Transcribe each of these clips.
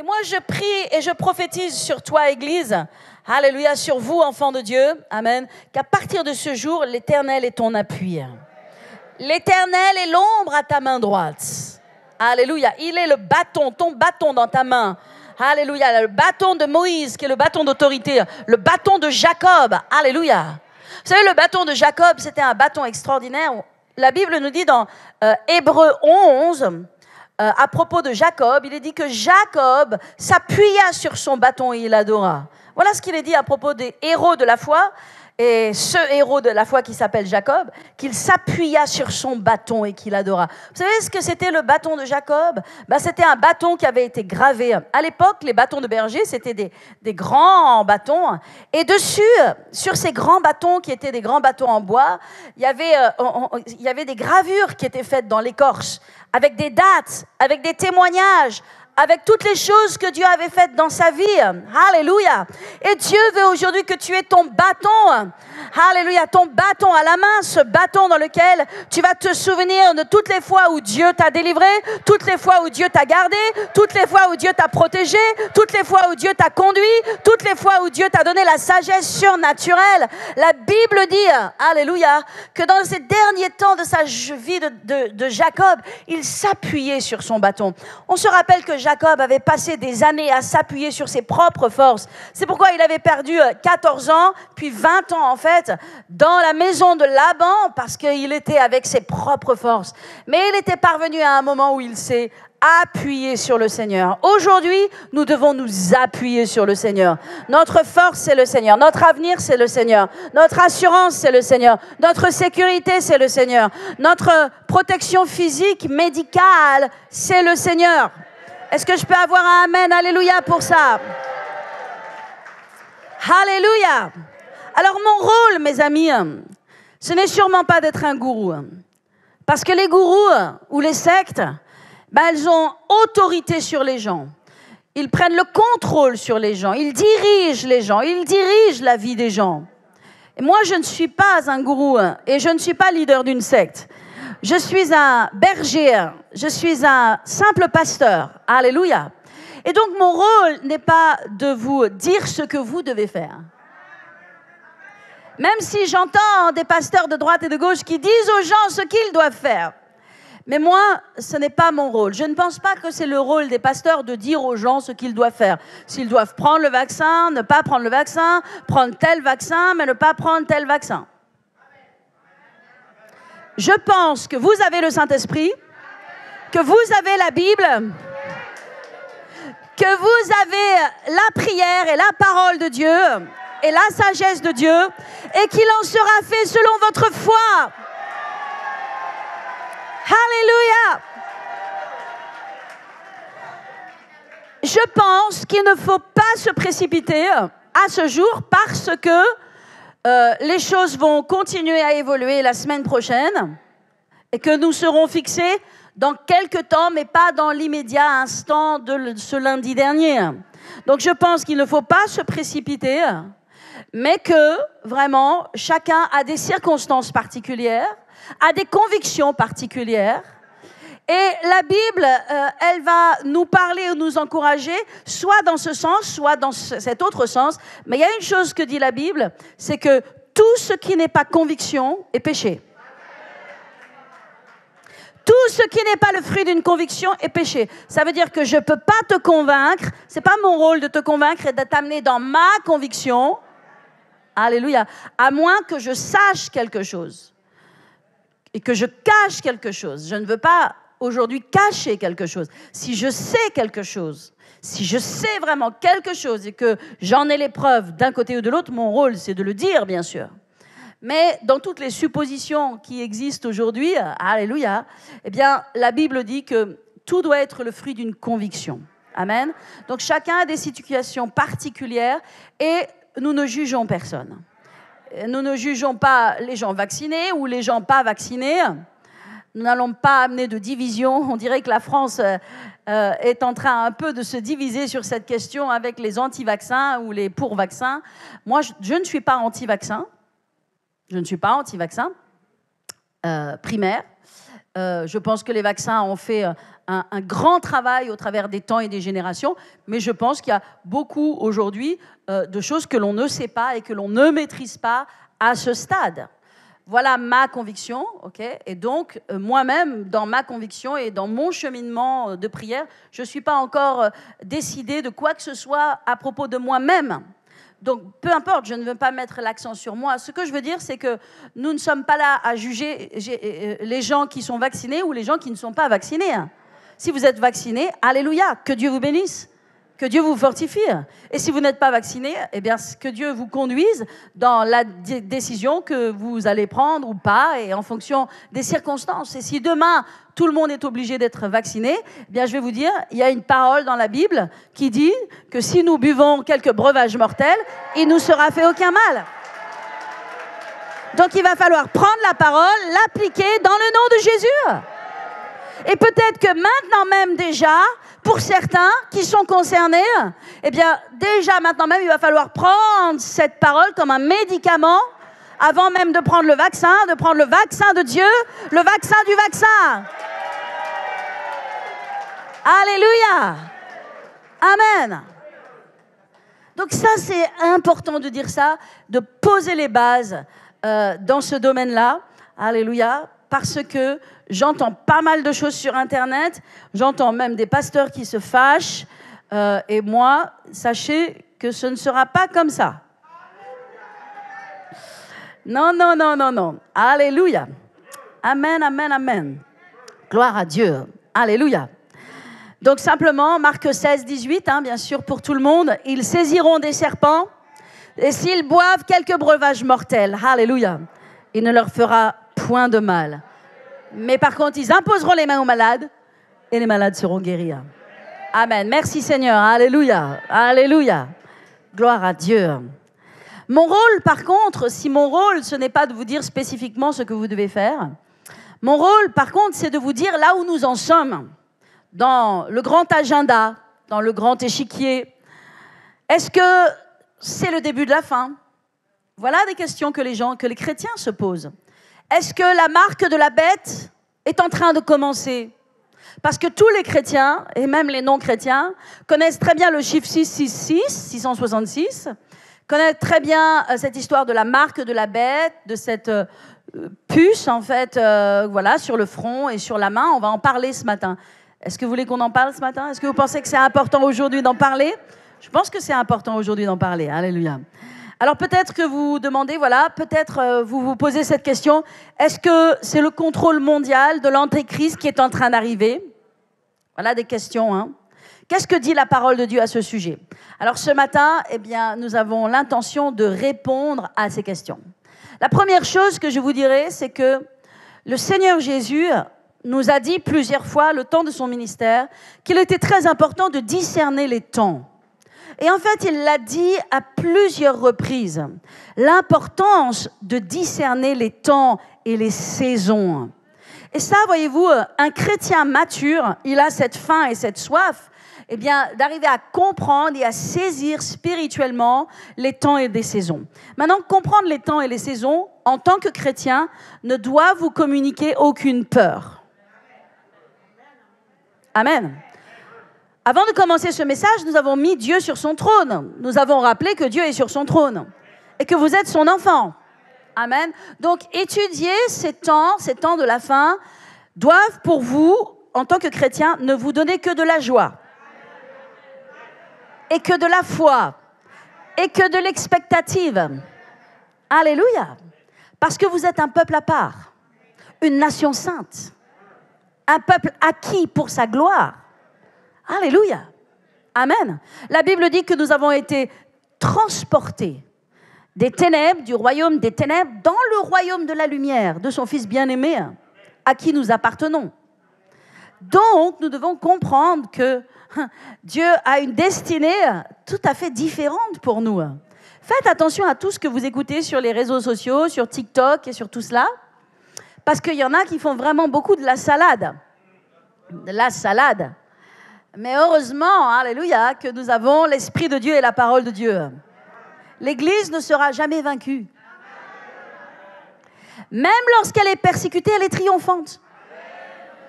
Et moi, je prie et je prophétise sur toi, Église, alléluia, sur vous, enfants de Dieu, amen, qu'à partir de ce jour, l'Éternel est ton appui. L'Éternel est l'ombre à ta main droite. Alléluia, il est le bâton, ton bâton dans ta main. Alléluia, le bâton de Moïse, qui est le bâton d'autorité, le bâton de Jacob. Alléluia. Vous savez, le bâton de Jacob, c'était un bâton extraordinaire. La Bible nous dit dans Hébreux 11, à propos de Jacob, il est dit que Jacob s'appuya sur son bâton et il adora. Voilà ce qu'il est dit à propos des héros de la foi. Et ce héros de la foi qui s'appelle Jacob, qu'il s'appuya sur son bâton et qu'il adora. Vous savez ce que c'était le bâton de Jacob ? C'était un bâton qui avait été gravé. À l'époque, les bâtons de berger, c'était des grands bâtons. Et dessus, sur ces grands bâtons qui étaient des grands bâtons en bois, il y avait des gravures qui étaient faites dans l'écorce, avec des dates, avec des témoignages, avec toutes les choses que Dieu avait faites dans sa vie. Alléluia. Et Dieu veut aujourd'hui que tu aies ton bâton. Alléluia. Ton bâton à la main, ce bâton dans lequel tu vas te souvenir de toutes les fois où Dieu t'a délivré, toutes les fois où Dieu t'a gardé, toutes les fois où Dieu t'a protégé, toutes les fois où Dieu t'a conduit, toutes les fois où Dieu t'a donné la sagesse surnaturelle. La Bible dit, alléluia, que dans ces derniers temps de sa vie de Jacob, il s'appuyait sur son bâton. On se rappelle que Jacob avait passé des années à s'appuyer sur ses propres forces. C'est pourquoi il avait perdu 14 ans, puis 20 ans en fait, dans la maison de Laban, parce qu'il était avec ses propres forces. Mais il était parvenu à un moment où il s'est appuyé sur le Seigneur. Aujourd'hui, nous devons nous appuyer sur le Seigneur. Notre force, c'est le Seigneur. Notre avenir, c'est le Seigneur. Notre assurance, c'est le Seigneur. Notre sécurité, c'est le Seigneur. Notre protection physique, médicale, c'est le Seigneur. Est-ce que je peux avoir un amen, alléluia, pour ça? Alléluia. Alors mon rôle, mes amis, ce n'est sûrement pas d'être un gourou. Parce que les gourous ou les sectes, elles ont autorité sur les gens. Ils prennent le contrôle sur les gens. Ils dirigent les gens. Ils dirigent la vie des gens. Et moi, je ne suis pas un gourou et je ne suis pas leader d'une secte. Je suis un berger, je suis un simple pasteur. Alléluia. Et donc, mon rôle n'est pas de vous dire ce que vous devez faire. Même si j'entends des pasteurs de droite et de gauche qui disent aux gens ce qu'ils doivent faire. Mais moi, ce n'est pas mon rôle. Je ne pense pas que c'est le rôle des pasteurs de dire aux gens ce qu'ils doivent faire. S'ils doivent prendre le vaccin, ne pas prendre le vaccin, prendre tel vaccin, mais ne pas prendre tel vaccin. Je pense que vous avez le Saint-Esprit, que vous avez la Bible, que vous avez la prière et la parole de Dieu et la sagesse de Dieu et qu'il en sera fait selon votre foi. Alléluia. Je pense qu'il ne faut pas se précipiter à ce jour parce que les choses vont continuer à évoluer la semaine prochaine et que nous serons fixés dans quelques temps, mais pas dans l'immédiat instant de ce lundi dernier. Donc je pense qu'il ne faut pas se précipiter, mais que vraiment chacun a des circonstances particulières, a des convictions particulières. Et la Bible, elle va nous parler ou nous encourager, soit dans ce sens, soit dans cet autre sens. Mais il y a une chose que dit la Bible, c'est que tout ce qui n'est pas conviction est péché. Tout ce qui n'est pas le fruit d'une conviction est péché. Ça veut dire que je ne peux pas te convaincre, ce n'est pas mon rôle de te convaincre et de t'amener dans ma conviction. Alléluia. À moins que je sache quelque chose et que je cache quelque chose. Je ne veux pas aujourd'hui cacher quelque chose. Si je sais quelque chose, si je sais vraiment quelque chose et que j'en ai les preuves d'un côté ou de l'autre, mon rôle, c'est de le dire, bien sûr. Mais dans toutes les suppositions qui existent aujourd'hui, alléluia, eh bien, la Bible dit que tout doit être le fruit d'une conviction. Amen. Donc, chacun a des situations particulières et nous ne jugeons personne. Nous ne jugeons pas les gens vaccinés ou les gens pas vaccinés. Nous n'allons pas amener de division. On dirait que la France est en train un peu de se diviser sur cette question avec les anti-vaccins ou les pour-vaccins. Moi, je ne suis pas anti-vaccin. Je ne suis pas anti-vaccin primaire. Je pense que les vaccins ont fait un grand travail au travers des temps et des générations, mais je pense qu'il y a beaucoup aujourd'hui de choses que l'on ne sait pas et que l'on ne maîtrise pas à ce stade. Voilà ma conviction, ok? Et donc, moi-même, dans ma conviction et dans mon cheminement de prière, je ne suis pas encore décidée de quoi que ce soit à propos de moi-même. Donc, peu importe, je ne veux pas mettre l'accent sur moi. Ce que je veux dire, c'est que nous ne sommes pas là à juger les gens qui sont vaccinés ou les gens qui ne sont pas vaccinés. Si vous êtes vaccinés, alléluia, que Dieu vous bénisse. Que Dieu vous fortifie. Et si vous n'êtes pas vacciné, eh bien, que Dieu vous conduise dans la décision que vous allez prendre ou pas, et en fonction des circonstances. Et si demain, tout le monde est obligé d'être vacciné, eh bien, je vais vous dire, il y a une parole dans la Bible qui dit que si nous buvons quelques breuvages mortels, il ne nous sera fait aucun mal. Donc, il va falloir prendre la parole, l'appliquer dans le nom de Jésus. Et peut-être que maintenant même déjà, pour certains qui sont concernés, eh bien, déjà maintenant même, il va falloir prendre cette parole comme un médicament avant même de prendre le vaccin de Dieu, le vaccin du vaccin. Alléluia. Amen. Donc ça, c'est important de dire ça, de poser les bases dans ce domaine-là. Alléluia. Parce que j'entends pas mal de choses sur Internet, j'entends même des pasteurs qui se fâchent, et moi, sachez que ce ne sera pas comme ça. Non, non, non, non, non. Alléluia. Amen, amen, amen. Gloire à Dieu. Alléluia. Donc simplement, Marc 16, 18, bien sûr, pour tout le monde, ils saisiront des serpents, et s'ils boivent quelques breuvages mortels, alléluia, il ne leur fera point de mal. Mais par contre, ils imposeront les mains aux malades et les malades seront guéris. Amen. Merci Seigneur. Alléluia. Alléluia. Gloire à Dieu. Mon rôle, par contre, si mon rôle, ce n'est pas de vous dire spécifiquement ce que vous devez faire, mon rôle, par contre, c'est de vous dire là où nous en sommes, dans le grand agenda, dans le grand échiquier. Est-ce que c'est le début de la fin? Voilà des questions que les chrétiens se posent. Est-ce que la marque de la bête est en train de commencer? Parce que tous les chrétiens, et même les non-chrétiens, connaissent très bien le chiffre 666, 666, connaissent très bien cette histoire de la marque de la bête, de cette puce, en fait, voilà, sur le front et sur la main. On va en parler ce matin. Est-ce que vous voulez qu'on en parle ce matin? Est-ce que vous pensez que c'est important aujourd'hui d'en parler? Je pense que c'est important aujourd'hui d'en parler. Alléluia. Alors peut-être que vous vous demandez, voilà, peut-être vous vous posez cette question, est-ce que c'est le contrôle mondial de l'antéchrist qui est en train d'arriver? Voilà des questions. Qu'est-ce que dit la parole de Dieu à ce sujet? Alors ce matin, eh bien, nous avons l'intention de répondre à ces questions. La première chose que je vous dirais, c'est que le Seigneur Jésus nous a dit plusieurs fois, le temps de son ministère, qu'il était très important de discerner les temps. Et en fait, il l'a dit à plusieurs reprises, l'importance de discerner les temps et les saisons. Et ça, voyez-vous, un chrétien mature, il a cette faim et cette soif, eh bien, d'arriver à comprendre et à saisir spirituellement les temps et les saisons. Maintenant, comprendre les temps et les saisons, en tant que chrétien, ne doit vous communiquer aucune peur. Amen. Avant de commencer ce message, nous avons mis Dieu sur son trône. Nous avons rappelé que Dieu est sur son trône et que vous êtes son enfant. Amen. Donc, étudier ces temps de la fin, doivent pour vous, en tant que chrétien, ne vous donner que de la joie et que de la foi et que de l'expectative. Alléluia. Parce que vous êtes un peuple à part, une nation sainte, un peuple acquis pour sa gloire. Alléluia. Amen. La Bible dit que nous avons été transportés des ténèbres, du royaume des ténèbres, dans le royaume de la lumière, de son Fils bien-aimé, à qui nous appartenons. Donc, nous devons comprendre que Dieu a une destinée tout à fait différente pour nous. Faites attention à tout ce que vous écoutez sur les réseaux sociaux, sur TikTok et sur tout cela, parce qu'il y en a qui font vraiment beaucoup de la salade. De la salade. Mais heureusement, alléluia, que nous avons l'Esprit de Dieu et la parole de Dieu. L'Église ne sera jamais vaincue. Même lorsqu'elle est persécutée, elle est triomphante.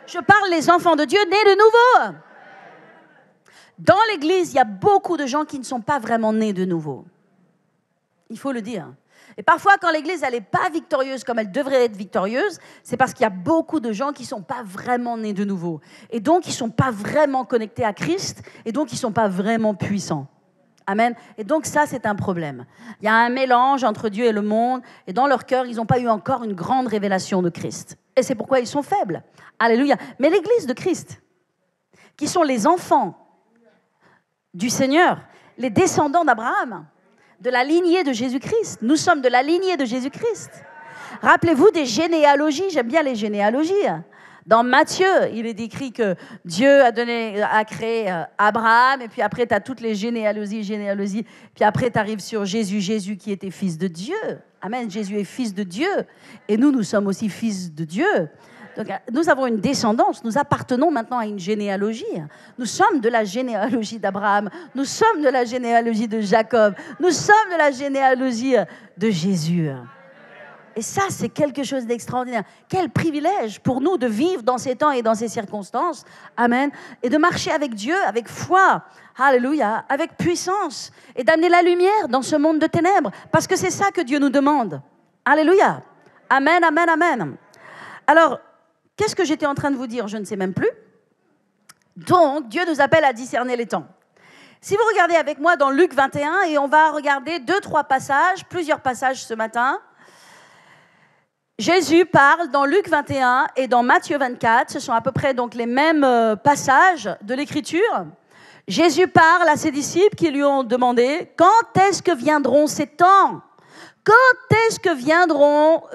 Je parle les enfants de Dieu nés de nouveau. Dans l'Église, il y a beaucoup de gens qui ne sont pas vraiment nés de nouveau. Il faut le dire. Et parfois, quand l'Église n'est pas victorieuse comme elle devrait être victorieuse, c'est parce qu'il y a beaucoup de gens qui ne sont pas vraiment nés de nouveau. Et donc, ils ne sont pas vraiment connectés à Christ. Et donc, ils ne sont pas vraiment puissants. Amen. Et donc, ça, c'est un problème. Il y a un mélange entre Dieu et le monde. Et dans leur cœur, ils n'ont pas eu encore une grande révélation de Christ. Et c'est pourquoi ils sont faibles. Alléluia. Mais l'Église de Christ, qui sont les enfants du Seigneur, les descendants d'Abraham, de la lignée de Jésus-Christ. Nous sommes de la lignée de Jésus-Christ. Rappelez-vous des généalogies. J'aime bien les généalogies. Dans Matthieu, il est écrit que Dieu a créé Abraham, et puis après, tu as toutes les généalogies, puis après, tu arrives sur Jésus qui était fils de Dieu. Amen, Jésus est fils de Dieu, et nous sommes aussi fils de Dieu. Donc, nous avons une descendance, nous appartenons maintenant à une généalogie. Nous sommes de la généalogie d'Abraham, nous sommes de la généalogie de Jacob, nous sommes de la généalogie de Jésus. Et ça, c'est quelque chose d'extraordinaire. Quel privilège pour nous de vivre dans ces temps et dans ces circonstances. Amen. Et de marcher avec Dieu, avec foi. Alléluia. Avec puissance. Et d'amener la lumière dans ce monde de ténèbres. Parce que c'est ça que Dieu nous demande. Alléluia. Amen, amen, amen. Alors, qu'est-ce que j'étais en train de vous dire? Je ne sais même plus. Donc, Dieu nous appelle à discerner les temps. Si vous regardez avec moi dans Luc 21, et on va regarder 2-3 passages, plusieurs passages ce matin. Jésus parle dans Luc 21 et dans Matthieu 24, ce sont à peu près donc les mêmes passages de l'Écriture. Jésus parle à ses disciples qui lui ont demandé « Quand est-ce que viendront ces temps? Quand est-ce que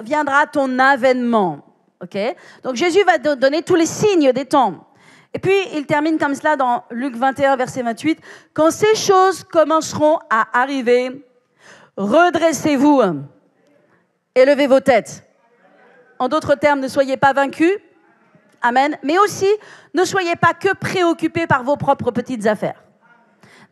viendra ton avènement ?» Okay. Donc Jésus va donner tous les signes des temps. Et puis il termine comme cela dans Luc 21, verset 28. « Quand ces choses commenceront à arriver, redressez-vous et levez vos têtes. » En d'autres termes, ne soyez pas vaincus. Amen. Mais aussi, ne soyez pas que préoccupés par vos propres petites affaires.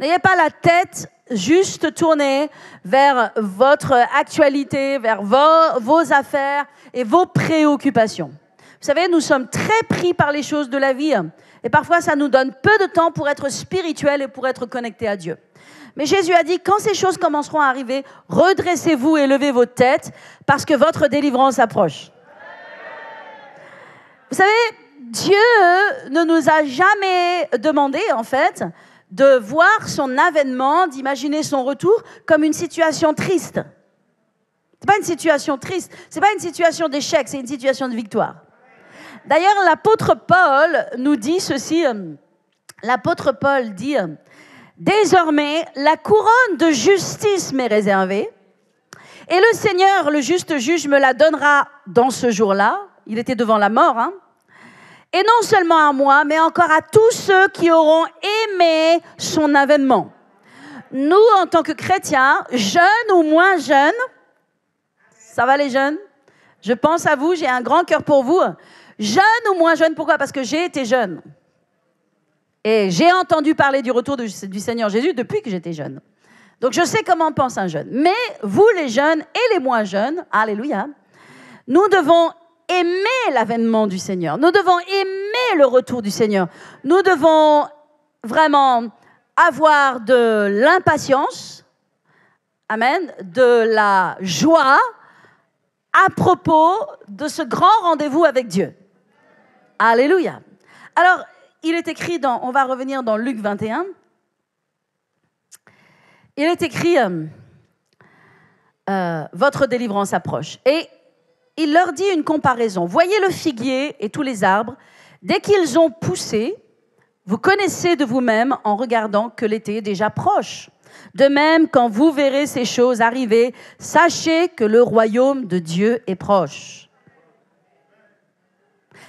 N'ayez pas la tête juste tournée vers votre actualité, vers vos affaires et vos préoccupations. Vous savez, nous sommes très pris par les choses de la vie. Et parfois, ça nous donne peu de temps pour être spirituels et pour être connectés à Dieu. Mais Jésus a dit, quand ces choses commenceront à arriver, redressez-vous et levez vos têtes parce que votre délivrance approche. Vous savez, Dieu ne nous a jamais demandé, en fait, de voir son avènement, d'imaginer son retour comme une situation triste. Ce n'est pas une situation triste, ce n'est pas une situation d'échec, c'est une situation de victoire. D'ailleurs, l'apôtre Paul nous dit ceci, l'apôtre Paul dit « Désormais, la couronne de justice m'est réservée, et le Seigneur, le juste juge, me la donnera dans ce jour-là. » Il était devant la mort, hein. Et non seulement à moi, mais encore à tous ceux qui auront aimé son avènement. Nous, en tant que chrétiens, jeunes ou moins jeunes, ça va les jeunes? Je pense à vous, j'ai un grand cœur pour vous. Jeunes ou moins jeunes, pourquoi? Parce que j'ai été jeune. Et j'ai entendu parler du retour du Seigneur Jésus depuis que j'étais jeune. Donc je sais comment pense un jeune. Mais vous, les jeunes et les moins jeunes, alléluia, nous devons aimer l'avènement du Seigneur. Nous devons aimer le retour du Seigneur. Nous devons vraiment avoir de l'impatience, amen, de la joie à propos de ce grand rendez-vous avec Dieu. Alléluia. Alors, il est écrit on va revenir dans Luc 21. Il est écrit, votre délivrance approche. Et il leur dit une comparaison. Voyez le figuier et tous les arbres. Dès qu'ils ont poussé, vous connaissez de vous-même en regardant que l'été est déjà proche. De même, quand vous verrez ces choses arriver, sachez que le royaume de Dieu est proche.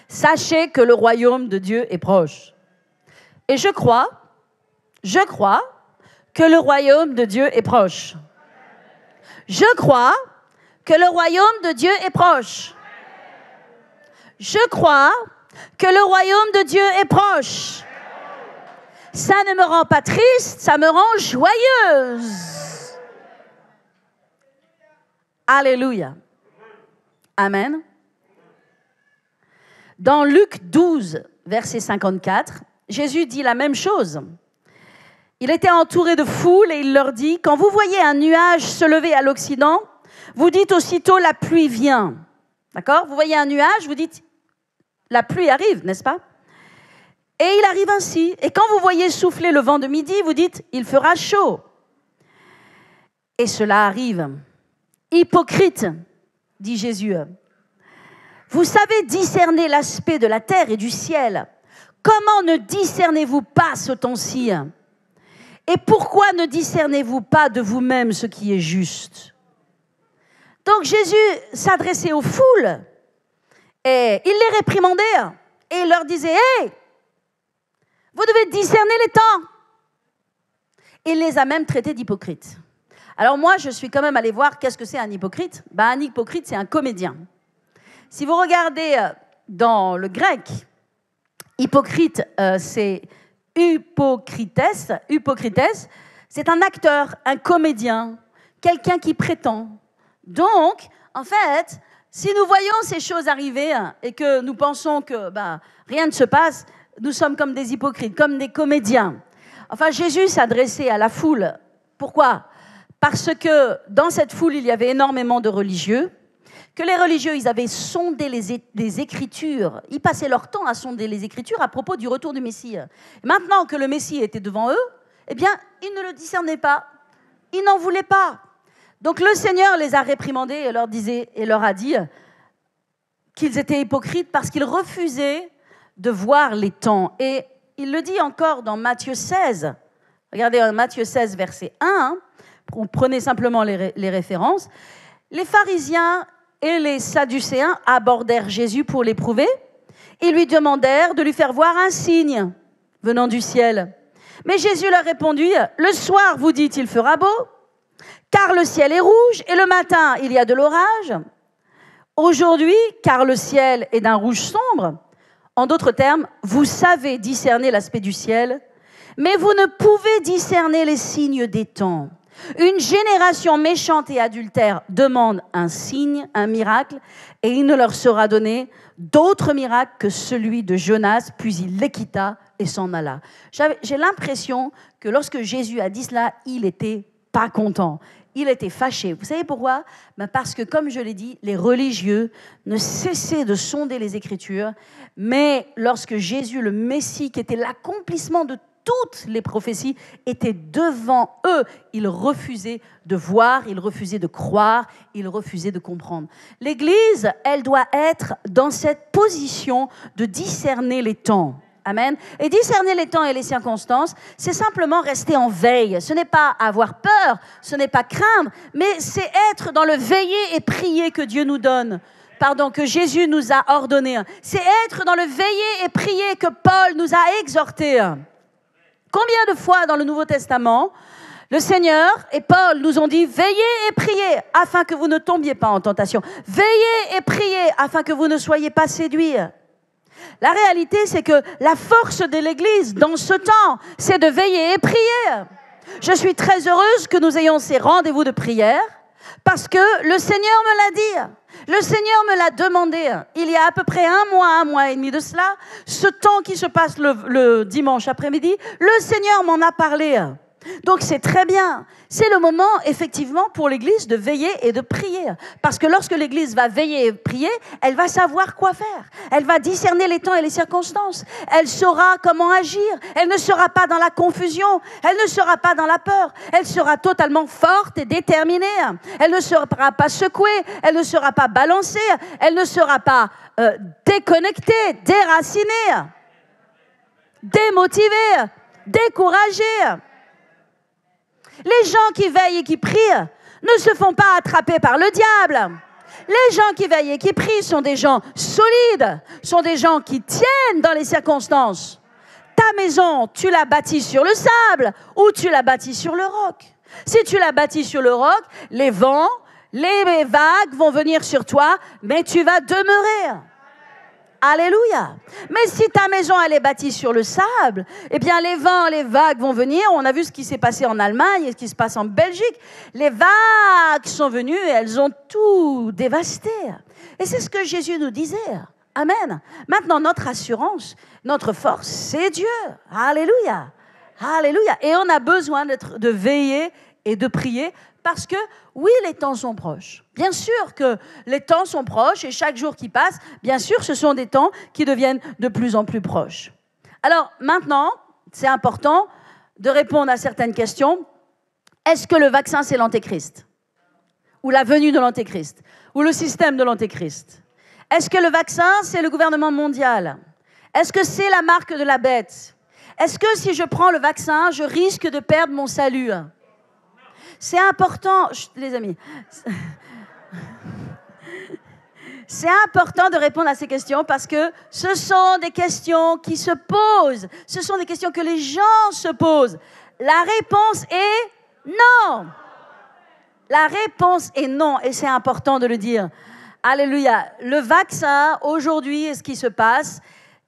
Sachez que le royaume de Dieu est proche. Et je crois que le royaume de Dieu est proche. Je crois que le royaume de Dieu est proche. Je crois que le royaume de Dieu est proche. Ça ne me rend pas triste, ça me rend joyeuse. Alléluia. Amen. Dans Luc 12, verset 54, Jésus dit la même chose. Il était entouré de foule et il leur dit, « Quand vous voyez un nuage se lever à l'Occident, vous dites aussitôt, la pluie vient. » D'accord ? Vous voyez un nuage, vous dites, la pluie arrive, n'est-ce pas ? Et il arrive ainsi. Et quand vous voyez souffler le vent de midi, vous dites, il fera chaud. Et cela arrive. Hypocrite, dit Jésus. Vous savez discerner l'aspect de la terre et du ciel. Comment ne discernez-vous pas ce temps-ci ? Et pourquoi ne discernez-vous pas de vous-même ce qui est juste ? Donc Jésus s'adressait aux foules et il les réprimandait et il leur disait « Hey, vous devez discerner les temps !» Il les a même traités d'hypocrites. Alors moi, je suis quand même allée voir qu'est-ce que c'est un hypocrite. Un hypocrite, c'est un comédien. Si vous regardez dans le grec, hypocrite, c'est hypocrites, c'est un acteur, un comédien, quelqu'un qui prétend. Donc, en fait, si nous voyons ces choses arriver et que nous pensons que rien ne se passe, nous sommes comme des hypocrites, comme des comédiens. Enfin, Jésus s'adressait à la foule. Pourquoi ? Parce que dans cette foule, il y avait énormément de religieux, que les religieux, ils avaient sondé les Écritures. Ils passaient leur temps à sonder les Écritures à propos du retour du Messie. Maintenant que le Messie était devant eux, eh bien, ils ne le discernaient pas. Ils n'en voulaient pas. Donc le Seigneur les a réprimandés et leur a dit qu'ils étaient hypocrites parce qu'ils refusaient de voir les temps. Et il le dit encore dans Matthieu 16. Regardez Matthieu 16, verset 1. Vous prenez simplement les références. Les pharisiens et les sadducéens abordèrent Jésus pour l'éprouver. Ils lui demandèrent de lui faire voir un signe venant du ciel. Mais Jésus leur répondit, « Le soir, vous dites, il fera beau, car le ciel est rouge, et le matin, il y a de l'orage. Aujourd'hui, car le ciel est d'un rouge sombre. En d'autres termes, vous savez discerner l'aspect du ciel, mais vous ne pouvez discerner les signes des temps. Une génération méchante et adultère demande un signe, un miracle, et il ne leur sera donné d'autre miracle que celui de Jonas, puis il les quitta et s'en alla. » J'ai l'impression que lorsque Jésus a dit cela, il n'était pas content. Il était fâché. Vous savez pourquoi ? Parce que, comme je l'ai dit, les religieux ne cessaient de sonder les Écritures, mais lorsque Jésus, le Messie, qui était l'accomplissement de toutes les prophéties, était devant eux, ils refusaient de voir, ils refusaient de croire, ils refusaient de comprendre. L'Église, elle doit être dans cette position de discerner les temps. Amen. Et discerner les temps et les circonstances, c'est simplement rester en veille. Ce n'est pas avoir peur, ce n'est pas craindre, mais c'est être dans le veiller et prier que Dieu nous donne. Que Jésus nous a ordonné. C'est être dans le veiller et prier que Paul nous a exhorté. Combien de fois dans le Nouveau Testament, le Seigneur et Paul nous ont dit « Veillez et priez afin que vous ne tombiez pas en tentation. Veillez et priez afin que vous ne soyez pas séduits. » La réalité, c'est que la force de l'Église dans ce temps, c'est de veiller et prier. Je suis très heureuse que nous ayons ces rendez-vous de prière parce que le Seigneur me l'a dit. Le Seigneur me l'a demandé. Il y a à peu près un mois et demi de cela, ce temps qui se passe le dimanche après-midi, le Seigneur m'en a parlé. Donc c'est très bien. C'est le moment, effectivement, pour l'Église de veiller et de prier. Parce que lorsque l'Église va veiller et prier, elle va savoir quoi faire. Elle va discerner les temps et les circonstances. Elle saura comment agir. Elle ne sera pas dans la confusion. Elle ne sera pas dans la peur. Elle sera totalement forte et déterminée. Elle ne sera pas secouée. Elle ne sera pas balancée. Elle ne sera pas déconnectée, déracinée, démotivée, découragée. Les gens qui veillent et qui prient ne se font pas attraper par le diable. Les gens qui veillent et qui prient sont des gens solides, sont des gens qui tiennent dans les circonstances. Ta maison, tu l'as bâtie sur le sable ou tu l'as bâtie sur le roc. Si tu l'as bâtie sur le roc, les vents, les vagues vont venir sur toi, mais tu vas demeurer. Alléluia. Mais si ta maison elle est bâtie sur le sable, eh bien les vents, les vagues vont venir. On a vu ce qui s'est passé en Allemagne et ce qui se passe en Belgique. Les vagues sont venues et elles ont tout dévasté. Et c'est ce que Jésus nous disait. Amen. Maintenant, notre assurance, notre force, c'est Dieu. Alléluia. Alléluia. Et on a besoin de veiller et de prier parce que, oui, les temps sont proches. Bien sûr que les temps sont proches et chaque jour qui passe, bien sûr, ce sont des temps qui deviennent de plus en plus proches. Alors, maintenant, c'est important de répondre à certaines questions. Est-ce que le vaccin, c'est l'antéchrist? Ou la venue de l'antéchrist? Ou le système de l'antéchrist? Est-ce que le vaccin, c'est le gouvernement mondial? Est-ce que c'est la marque de la bête? Est-ce que si je prends le vaccin, je risque de perdre mon salut? C'est important, les amis, c'est important de répondre à ces questions parce que ce sont des questions qui se posent. Ce sont des questions que les gens se posent. La réponse est non. La réponse est non et c'est important de le dire. Alléluia. Le vaccin, aujourd'hui, ce qui se passe,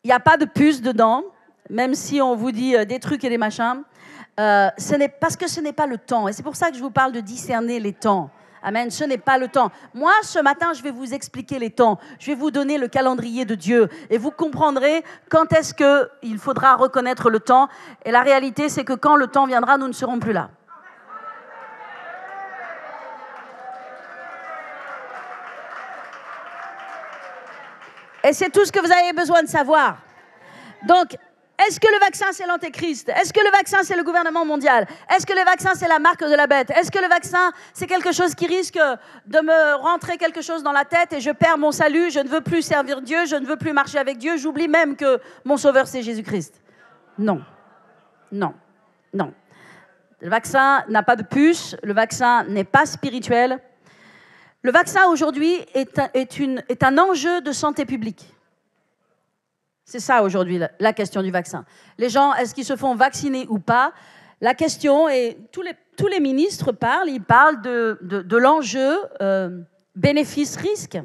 il n'y a pas de puce dedans, même si on vous dit des trucs et des machins. Parce que ce n'est pas le temps. Et c'est pour ça que je vous parle de discerner les temps. Amen, ce n'est pas le temps. Moi, ce matin, je vais vous expliquer les temps. Je vais vous donner le calendrier de Dieu. Et vous comprendrez quand est-ce qu'il faudra reconnaître le temps. Et la réalité, c'est que quand le temps viendra, nous ne serons plus là. Et c'est tout ce que vous avez besoin de savoir. Donc, est-ce que le vaccin, c'est l'antéchrist? Est-ce que le vaccin, c'est le gouvernement mondial? Est-ce que le vaccin, c'est la marque de la bête? Est-ce que le vaccin, c'est quelque chose qui risque de me rentrer quelque chose dans la tête et je perds mon salut, je ne veux plus servir Dieu, je ne veux plus marcher avec Dieu, j'oublie même que mon sauveur, c'est Jésus-Christ? Non. Non. Non. Le vaccin n'a pas de puce, le vaccin n'est pas spirituel. Le vaccin, aujourd'hui, est un enjeu de santé publique. C'est ça, aujourd'hui, la question du vaccin. Les gens, est-ce qu'ils se font vacciner ou pas? La question, et tous les ministres parlent, ils parlent de l'enjeu bénéfice-risque.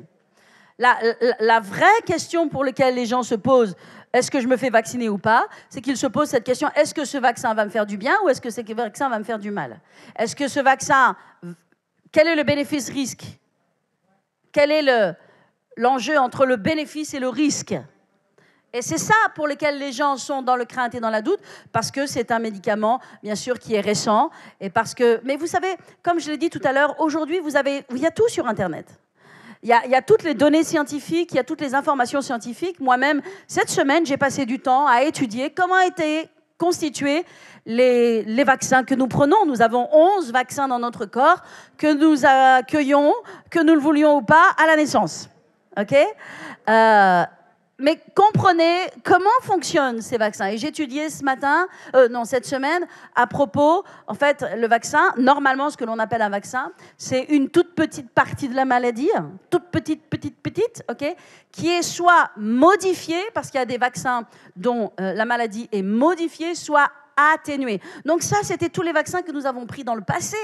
La vraie question pour laquelle les gens se posent, est-ce que je me fais vacciner ou pas? C'est qu'ils se posent cette question, est-ce que ce vaccin va me faire du bien ou est-ce que ce vaccin va me faire du mal? Est-ce que ce vaccin, quel est le bénéfice-risque? Quel est l'enjeu entre le bénéfice et le risque? Et c'est ça pour lequel les gens sont dans le crainte et dans la doute, parce que c'est un médicament, bien sûr, qui est récent. Et parce que, mais vous savez, comme je l'ai dit tout à l'heure, aujourd'hui, il y a tout sur Internet. Il y a toutes les données scientifiques, il y a toutes les informations scientifiques. Moi-même, cette semaine, j'ai passé du temps à étudier comment étaient constitués les vaccins que nous prenons. Nous avons 11 vaccins dans notre corps que nous accueillons, que nous le voulions ou pas, à la naissance. OK? Mais comprenez comment fonctionnent ces vaccins. Et j'ai étudié cette semaine, à propos, en fait, le vaccin, normalement, ce que l'on appelle un vaccin, c'est une toute petite partie de la maladie, toute petite, ok, qui est soit modifiée, parce qu'il y a des vaccins dont la maladie est modifiée, soit atténuée. Donc ça, c'était tous les vaccins que nous avons pris dans le passé.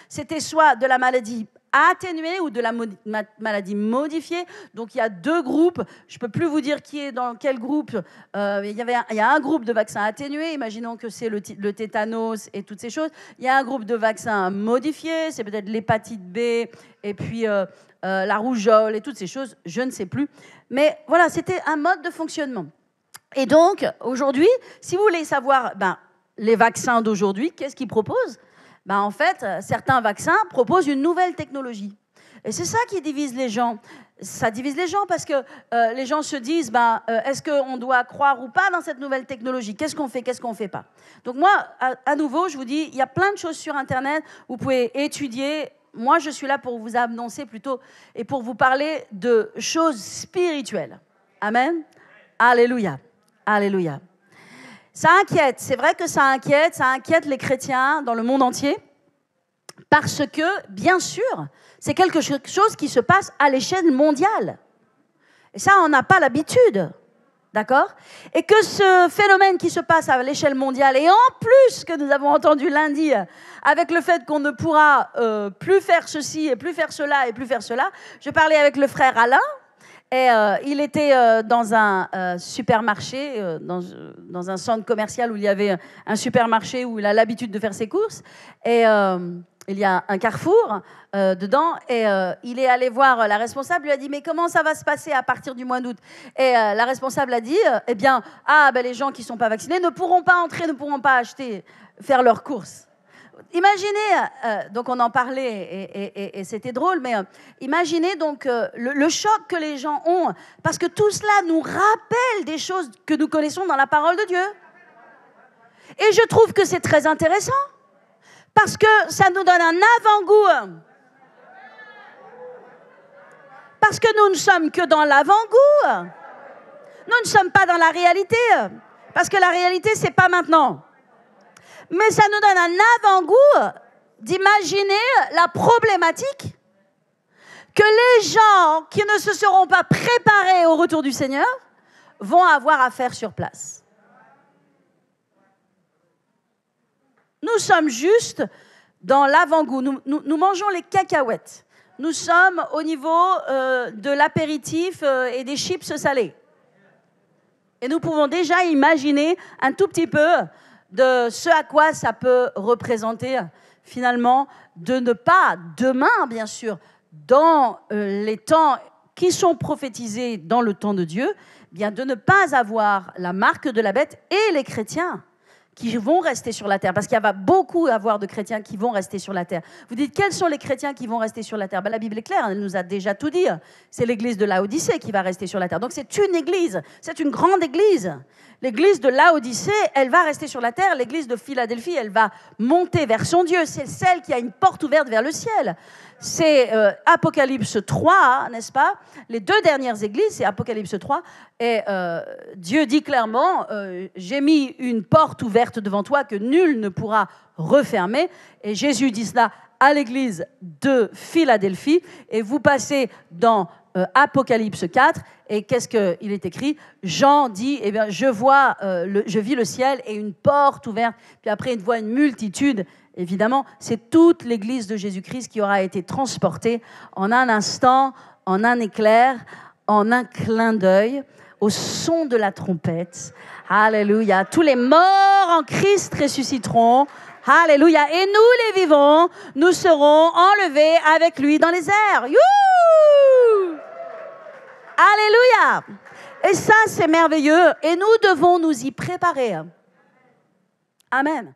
C'était soit de la maladie atténuée ou de la maladie modifiée. Donc il y a deux groupes. Je ne peux plus vous dire qui est dans quel groupe. Il y a un groupe de vaccins atténués. Imaginons que c'est le tétanos et toutes ces choses. Il y a un groupe de vaccins modifiés. C'est peut-être l'hépatite B et puis la rougeole et toutes ces choses. Je ne sais plus. Mais voilà, c'était un mode de fonctionnement. Et donc, aujourd'hui, si vous voulez savoir les vaccins d'aujourd'hui, qu'est-ce qu'ils proposent? En fait, certains vaccins proposent une nouvelle technologie. Et c'est ça qui divise les gens. Ça divise les gens parce que les gens se disent, est-ce qu'on doit croire ou pas dans cette nouvelle technologie? Qu'est-ce qu'on fait, qu'est-ce qu'on ne fait pas? Donc moi, à nouveau, je vous dis, il y a plein de choses sur Internet. Vous pouvez étudier. Moi, je suis là pour vous annoncer plutôt et pour vous parler de choses spirituelles. Amen. Alléluia. Alléluia. Ça inquiète, c'est vrai que ça inquiète les chrétiens dans le monde entier, parce que, bien sûr, c'est quelque chose qui se passe à l'échelle mondiale. Et ça, on n'a pas l'habitude, d'accord? Et que ce phénomène qui se passe à l'échelle mondiale, et en plus que nous avons entendu lundi, avec le fait qu'on ne pourra plus faire ceci, et plus faire cela, et plus faire cela, je parlais avec le frère Alain, et il était dans un supermarché, dans un centre commercial où il y avait un supermarché où il a l'habitude de faire ses courses. Et il y a un carrefour dedans et il est allé voir la responsable, lui a dit mais comment ça va se passer à partir du mois d'août? Et la responsable a dit eh bien les gens qui ne sont pas vaccinés ne pourront pas entrer, ne pourront pas acheter, faire leurs courses. Imaginez, donc on en parlait et c'était drôle, mais imaginez donc le choc que les gens ont, parce que tout cela nous rappelle des choses que nous connaissons dans la parole de Dieu. Et je trouve que c'est très intéressant, parce que ça nous donne un avant-goût. Parce que nous ne sommes que dans l'avant-goût. Nous ne sommes pas dans la réalité, parce que la réalité, c'est pas maintenant. Mais ça nous donne un avant-goût d'imaginer la problématique que les gens qui ne se seront pas préparés au retour du Seigneur vont avoir à faire sur place. Nous sommes juste dans l'avant-goût. Nous mangeons les cacahuètes. Nous sommes au niveau de l'apéritif et des chips salés. Et nous pouvons déjà imaginer un tout petit peu de ce à quoi ça peut représenter finalement de ne pas, demain bien sûr, dans les temps qui sont prophétisés dans le temps de Dieu, bien de ne pas avoir la marque de la bête et les chrétiens qui vont rester sur la terre, parce qu'il va beaucoup avoir de chrétiens qui vont rester sur la terre. Vous dites, quels sont les chrétiens qui vont rester sur la terre? La Bible est claire, elle nous a déjà tout dit. C'est l'église de Laodicée qui va rester sur la terre. Donc c'est une église, c'est une grande église. L'église de Laodicée, elle va rester sur la terre. L'église de Philadelphie, elle va monter vers son Dieu. C'est celle qui a une porte ouverte vers le ciel. C'est Apocalypse 3, n'est-ce pas? Les deux dernières églises, c'est Apocalypse 3. Et Dieu dit clairement, j'ai mis une porte ouverte devant toi que nul ne pourra refermer. Et Jésus dit cela à l'église de Philadelphie. Et vous passez dans Apocalypse 4. Et qu'est-ce qu'il est écrit? Jean dit, eh bien, je vis le ciel et une porte ouverte. Puis après, il voit une multitude. Évidemment, c'est toute l'église de Jésus-Christ qui aura été transportée en un instant, en un éclair, en un clin d'œil, au son de la trompette. Alléluia. Tous les morts en Christ ressusciteront. Alléluia. Et nous, les vivants, nous serons enlevés avec lui dans les airs. Youhou! Alléluia. Et ça, c'est merveilleux. Et nous devons nous y préparer. Amen.